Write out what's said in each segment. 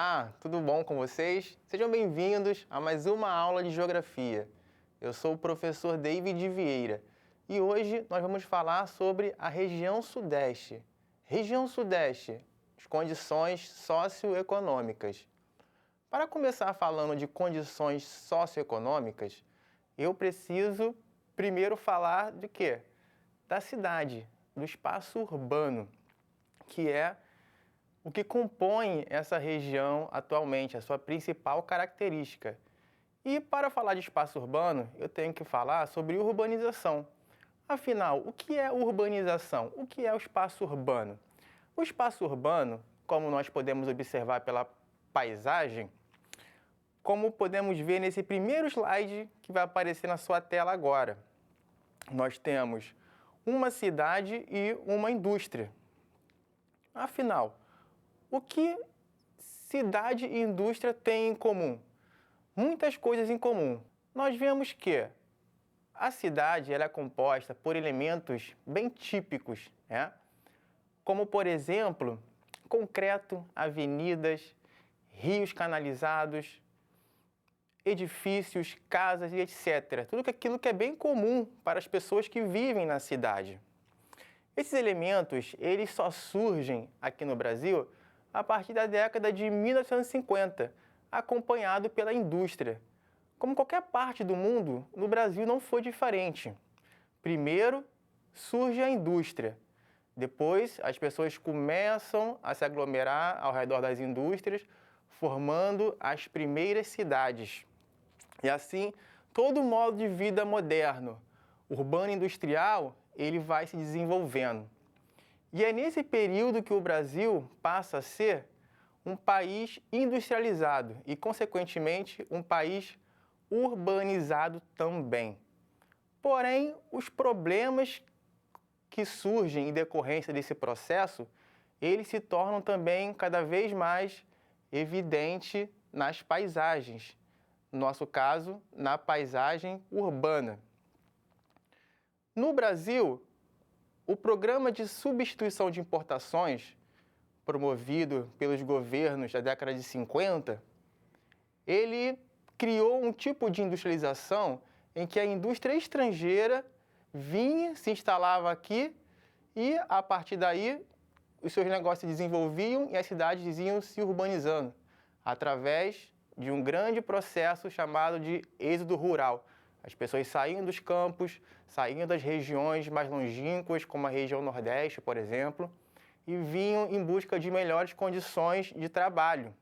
Olá, tudo bom com vocês? Sejam bem-vindos a mais uma aula de Geografia. Eu sou o professor David Vieira e hoje nós vamos falar sobre a região Sudeste. Região Sudeste, as condições socioeconômicas. Para começar falando de condições socioeconômicas, eu preciso primeiro falar de quê? Da cidade, do espaço urbano, que é o que compõe essa região atualmente, a sua principal característica. E para falar de espaço urbano, eu tenho que falar sobre urbanização. Afinal, o que é urbanização? O que é o espaço urbano? O espaço urbano, como nós podemos observar pela paisagem, como podemos ver nesse primeiro slide que vai aparecer na sua tela agora, nós temos uma cidade e uma indústria. Afinal, o que cidade e indústria têm em comum? Muitas coisas em comum. Nós vemos que a cidade ela é composta por elementos bem típicos, né? Como, por exemplo, concreto, avenidas, rios canalizados, edifícios, casas e etc. Tudo aquilo que é bem comum para as pessoas que vivem na cidade. Esses elementos, eles só surgem aqui no Brasil a partir da década de 1950, acompanhado pela indústria. Como qualquer parte do mundo, no Brasil não foi diferente. Primeiro surge a indústria. Depois, as pessoas começam a se aglomerar ao redor das indústrias, formando as primeiras cidades. E assim, todo o modo de vida moderno, urbano e industrial, ele vai se desenvolvendo. E é nesse período que o Brasil passa a ser um país industrializado e, consequentemente, um país urbanizado também. Porém, os problemas que surgem em decorrência desse processo, eles se tornam também cada vez mais evidentes nas paisagens. No nosso caso, na paisagem urbana. No Brasil, o programa de substituição de importações, promovido pelos governos da década de 50, ele criou um tipo de industrialização em que a indústria estrangeira vinha, se instalava aqui e, a partir daí, os seus negócios se desenvolviam e as cidades iam se urbanizando, através de um grande processo chamado de êxodo rural. As pessoas saíam dos campos, saíam das regiões mais longínquas, como a região Nordeste, por exemplo, e vinham em busca de melhores condições de trabalho.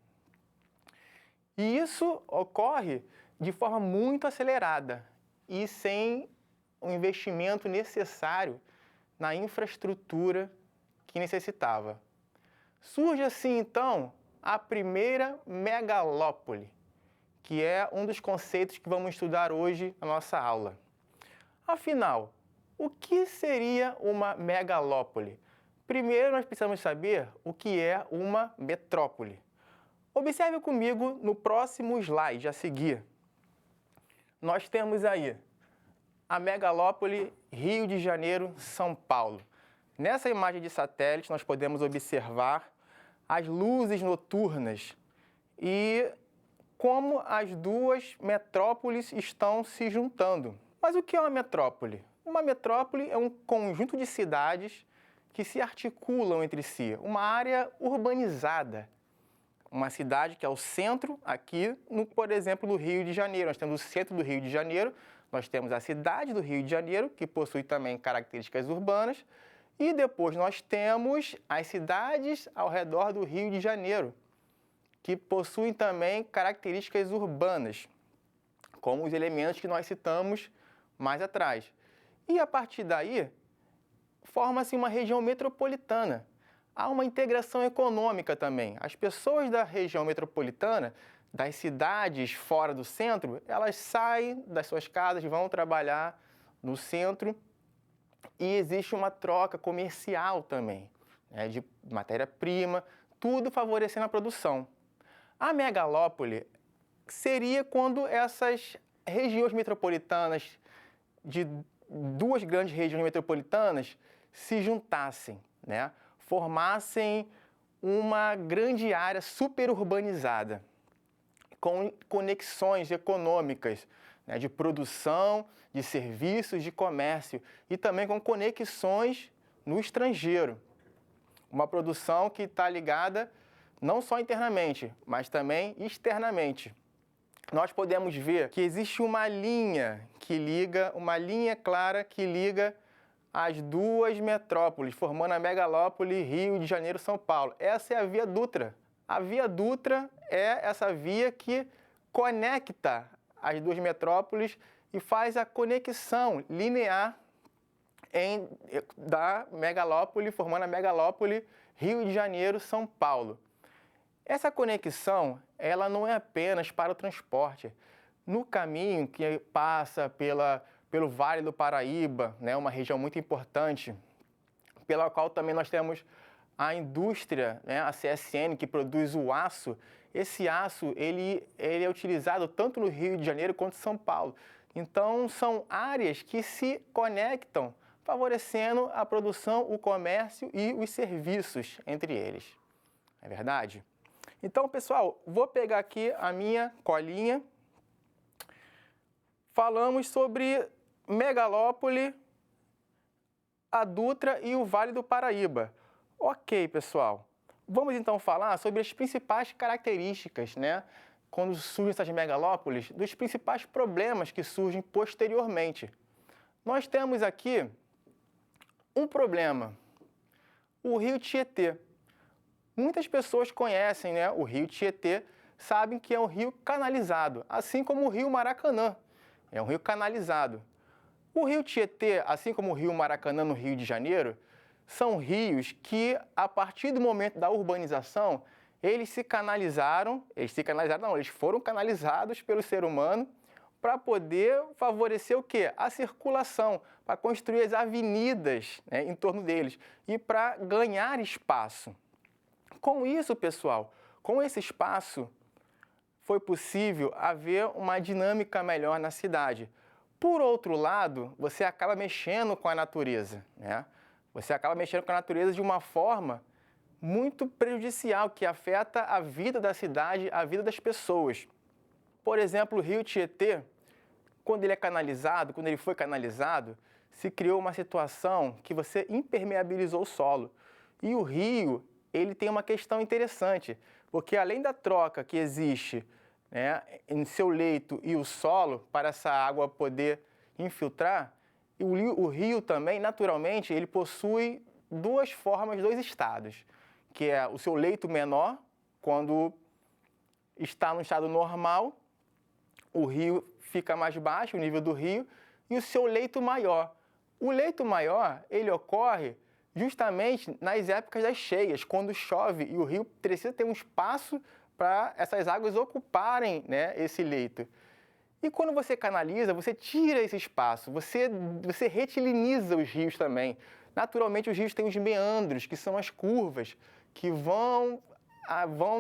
E isso ocorre de forma muito acelerada e sem o investimento necessário na infraestrutura que necessitava. Surge assim, então, a primeira megalópole, que é um dos conceitos que vamos estudar hoje na nossa aula. Afinal, o que seria uma megalópole? Primeiro, nós precisamos saber o que é uma metrópole. Observe comigo no próximo slide a seguir. Nós temos aí a megalópole Rio de Janeiro, São Paulo. Nessa imagem de satélite, nós podemos observar as luzes noturnas e como as duas metrópoles estão se juntando. Mas o que é uma metrópole? Uma metrópole é um conjunto de cidades que se articulam entre si, uma área urbanizada. Uma cidade que é o centro aqui, por exemplo, do Rio de Janeiro. Nós temos o centro do Rio de Janeiro, nós temos a cidade do Rio de Janeiro, que possui também características urbanas, e depois nós temos as cidades ao redor do Rio de Janeiro, que possuem também características urbanas, como os elementos que nós citamos mais atrás. E a partir daí, forma-se uma região metropolitana. Há uma integração econômica também. As pessoas da região metropolitana, das cidades fora do centro, elas saem das suas casas, vão trabalhar no centro e existe uma troca comercial também, né, de matéria-prima, tudo favorecendo a produção. A megalópole seria quando essas regiões metropolitanas, de duas grandes regiões metropolitanas, se juntassem, né? Formassem uma grande área superurbanizada, com conexões econômicas, né, de produção, de serviços, de comércio e também com conexões no estrangeiro. Uma produção que está ligada não só internamente, mas também externamente. Nós podemos ver que existe uma linha clara que liga as duas metrópoles, formando a megalópole Rio de Janeiro-São Paulo. Essa é a Via Dutra. A Via Dutra é essa via que conecta as duas metrópoles e faz a conexão linear da megalópole, formando a megalópole Rio de Janeiro-São Paulo. Essa conexão, ela não é apenas para o transporte. No caminho que passa pelo Vale do Paraíba, né, uma região muito importante, pela qual também nós temos a indústria, né, a CSN, que produz o aço. Esse aço ele é utilizado tanto no Rio de Janeiro quanto em São Paulo. Então, são áreas que se conectam, favorecendo a produção, o comércio e os serviços entre eles. É verdade? Então, pessoal, vou pegar aqui a minha colinha. Falamos sobre megalópole, a Dutra e o Vale do Paraíba. Ok, pessoal. Vamos então falar sobre as principais características, né, quando surgem essas megalópolis, dos principais problemas que surgem posteriormente. Nós temos aqui um problema, o Rio Tietê. Muitas pessoas conhecem, né, o Rio Tietê, sabem que é um rio canalizado, assim como o Rio Maracanã, é um rio canalizado. O Rio Tietê, assim como o Rio Maracanã no Rio de Janeiro, são rios que, a partir do momento da urbanização, eles foram canalizados pelo ser humano para poder favorecer o quê? A circulação, para construir as avenidas, né, em torno deles e para ganhar espaço. Com isso, pessoal, com esse espaço, foi possível haver uma dinâmica melhor na cidade. Por outro lado, você acaba mexendo com a natureza, né? Você acaba mexendo com a natureza de uma forma muito prejudicial, que afeta a vida da cidade, a vida das pessoas. Por exemplo, o Rio Tietê, quando ele foi canalizado, se criou uma situação que você impermeabilizou o solo. E o rio, ele tem uma questão interessante, porque além da troca que existe, né, em seu leito e o solo, para essa água poder infiltrar, o rio também, naturalmente, ele possui duas formas, dois estados, que é o seu leito menor, quando está no estado normal, o rio fica mais baixo, o nível do rio, e o seu leito maior. O leito maior, ele ocorre justamente nas épocas das cheias, quando chove e o rio precisa ter um espaço para essas águas ocuparem, né, esse leito. E quando você canaliza, você tira esse espaço, você retiliniza os rios também. Naturalmente, os rios têm os meandros, que são as curvas, que vão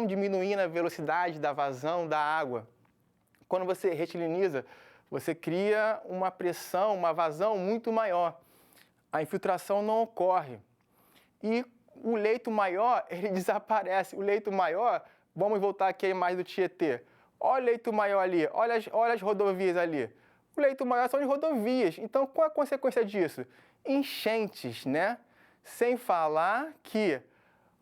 diminuindo a velocidade da vazão da água. Quando você retiliniza, você cria uma pressão, uma vazão muito maior. A infiltração não ocorre. E o leito maior, ele desaparece. O leito maior, vamos voltar aqui à imagem do Tietê. Olha o leito maior ali, olha as rodovias ali. O leito maior são as rodovias. Então, qual a consequência disso? Enchentes, né? Sem falar que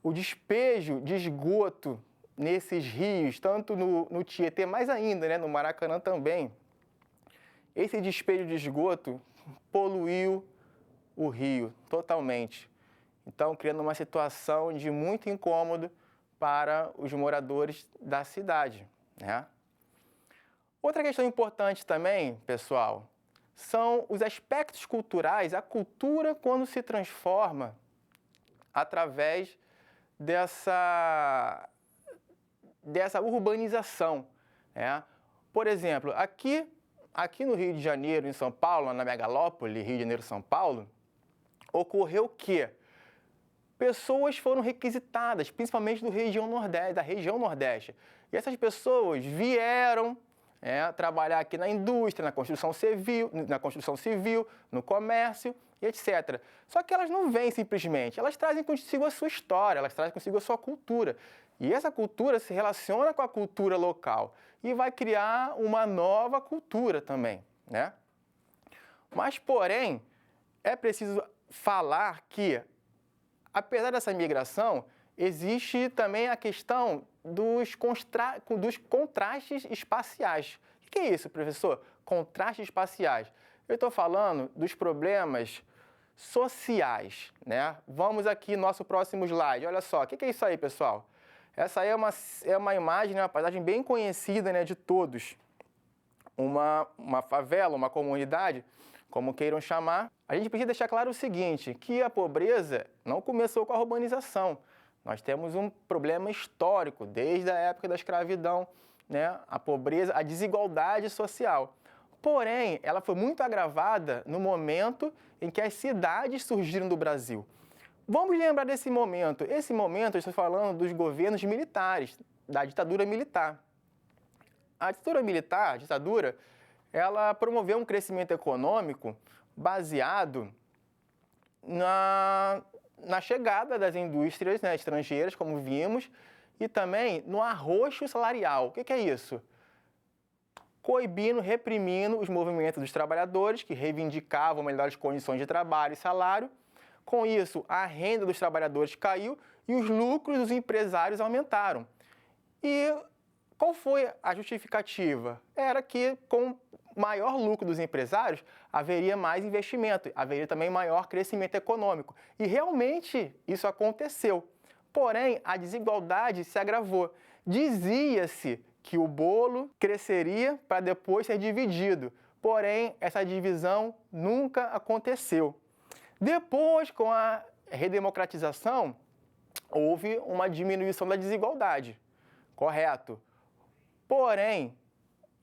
o despejo de esgoto nesses rios, tanto no Tietê, mais ainda, né, no Maracanã também, esse despejo de esgoto poluiu o rio totalmente. Então, criando uma situação de muito incômodo para os moradores da cidade, né? Outra questão importante também, pessoal, são os aspectos culturais, a cultura quando se transforma através dessa urbanização, né? Por exemplo, aqui no Rio de Janeiro, em São Paulo, na megalópole Rio de Janeiro-São Paulo, ocorreu o quê? Pessoas foram requisitadas, principalmente da região Nordeste. E essas pessoas vieram, trabalhar aqui na indústria, na construção civil, no comércio e etc. Só que elas não vêm simplesmente, elas trazem consigo a sua história, elas trazem consigo a sua cultura. E essa cultura se relaciona com a cultura local e vai criar uma nova cultura também, né? Mas, porém, é preciso falar que, apesar dessa migração, existe também a questão dos contrastes espaciais. O que é isso, professor? Contrastes espaciais. Eu estou falando dos problemas sociais, né? Vamos aqui, nosso próximo slide. Olha só, o que é isso aí, pessoal? Essa aí é uma imagem, né, uma paisagem bem conhecida, né, de todos. Uma favela, uma comunidade, como queiram chamar. A gente precisa deixar claro o seguinte, que a pobreza não começou com a urbanização. Nós temos um problema histórico, desde a época da escravidão, né? A pobreza, a desigualdade social. Porém, ela foi muito agravada no momento em que as cidades surgiram do Brasil. Vamos lembrar desse momento. Esse momento, eu estou falando dos governos militares, da ditadura militar. A ditadura, ela promoveu um crescimento econômico baseado na chegada das indústrias, né, estrangeiras, como vimos, e também no arroxo salarial. O que é isso? Coibindo, reprimindo os movimentos dos trabalhadores que reivindicavam melhores condições de trabalho e salário. Com isso, a renda dos trabalhadores caiu e os lucros dos empresários aumentaram. E qual foi a justificativa? Era que com maior lucro dos empresários, haveria mais investimento, haveria também maior crescimento econômico. E realmente isso aconteceu. Porém, a desigualdade se agravou. Dizia-se que o bolo cresceria para depois ser dividido. Porém, essa divisão nunca aconteceu. Depois, com a redemocratização, houve uma diminuição da desigualdade. Correto. Porém,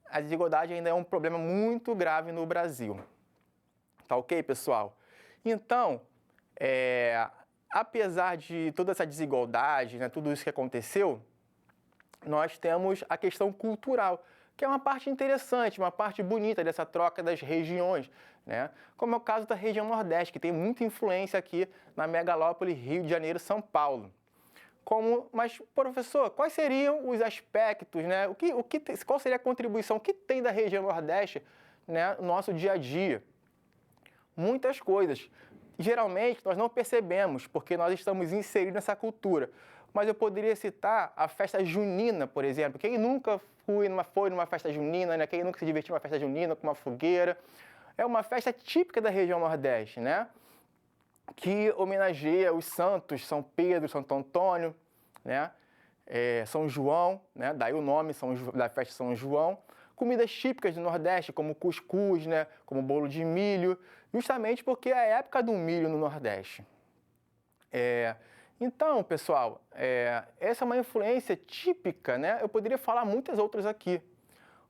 a desigualdade ainda é um problema muito grave no Brasil. Tá ok, pessoal? Então, apesar de toda essa desigualdade, né, tudo isso que aconteceu, nós temos a questão cultural, que é uma parte interessante, uma parte bonita dessa troca das regiões, né? Como é o caso da região Nordeste, que tem muita influência aqui na megalópole Rio de Janeiro, São Paulo. Mas, professor, quais seriam os aspectos, né? Qual seria a contribuição que tem da região Nordeste, né, no nosso dia a dia? Muitas coisas. Geralmente, nós não percebemos, porque nós estamos inseridos nessa cultura. Mas eu poderia citar a festa junina, por exemplo. Quem nunca foi numa festa junina, né? Quem nunca se divertiu numa festa junina com uma fogueira? É uma festa típica da região Nordeste, né? Que homenageia os santos, São Pedro, Santo Antônio, né? São João, né? Daí o nome da festa São João. Comidas típicas do Nordeste, como cuscuz, né? Como bolo de milho, justamente porque é a época do milho no Nordeste. Então, pessoal, essa é uma influência típica, né? Eu poderia falar muitas outras aqui.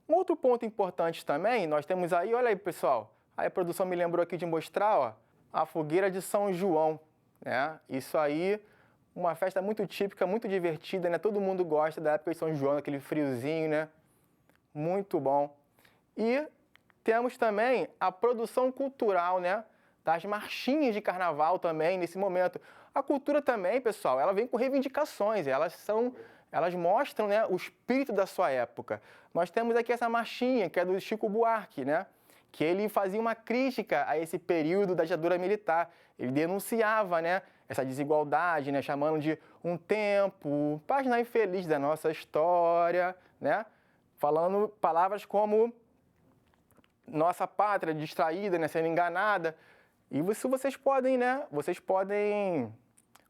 Um outro ponto importante também, nós temos aí, olha aí, pessoal, aí a produção me lembrou aqui de mostrar, ó, a fogueira de São João, né? Isso aí, uma festa muito típica, muito divertida, né? Todo mundo gosta da época de São João, aquele friozinho, né? Muito bom. E temos também a produção cultural, né? Das marchinhas de carnaval também, nesse momento. A cultura também, pessoal, ela vem com reivindicações, elas mostram, né, o espírito da sua época. Nós temos aqui essa marchinha, que é do Chico Buarque, né? Que ele fazia uma crítica a esse período da ditadura militar. Ele denunciava, né, essa desigualdade, né, chamando de um tempo, página infeliz da nossa história, né? Falando palavras como nossa pátria distraída, né, sendo enganada. E isso vocês podem, né,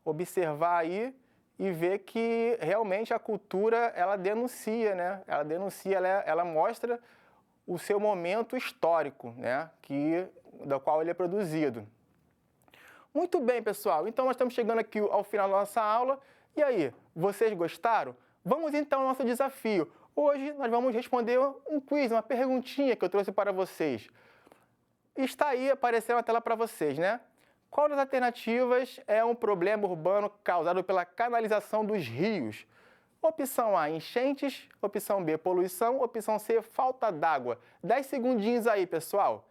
observar aí e ver que realmente a cultura, ela denuncia, né? Ela denuncia, ela mostra o seu momento histórico, né, do qual ele é produzido. Muito bem, pessoal. Então, nós estamos chegando aqui ao final da nossa aula. E aí, vocês gostaram? Vamos então ao nosso desafio. Hoje, nós vamos responder um quiz, uma perguntinha que eu trouxe para vocês. Está aí aparecendo na tela para vocês, né? Qual das alternativas é um problema urbano causado pela canalização dos rios? Opção A, enchentes. Opção B, poluição. Opção C, falta d'água. 10 segundinhos aí, pessoal.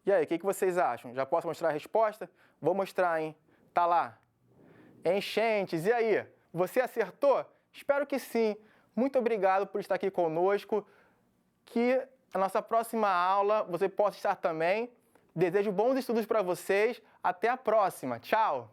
E aí, o que vocês acham? Já posso mostrar a resposta? Vou mostrar, hein? Tá lá. Enchentes. E aí? Você acertou? Espero que sim. Muito obrigado por estar aqui conosco. Que a nossa próxima aula você possa estar também. Desejo bons estudos para vocês. Até a próxima. Tchau!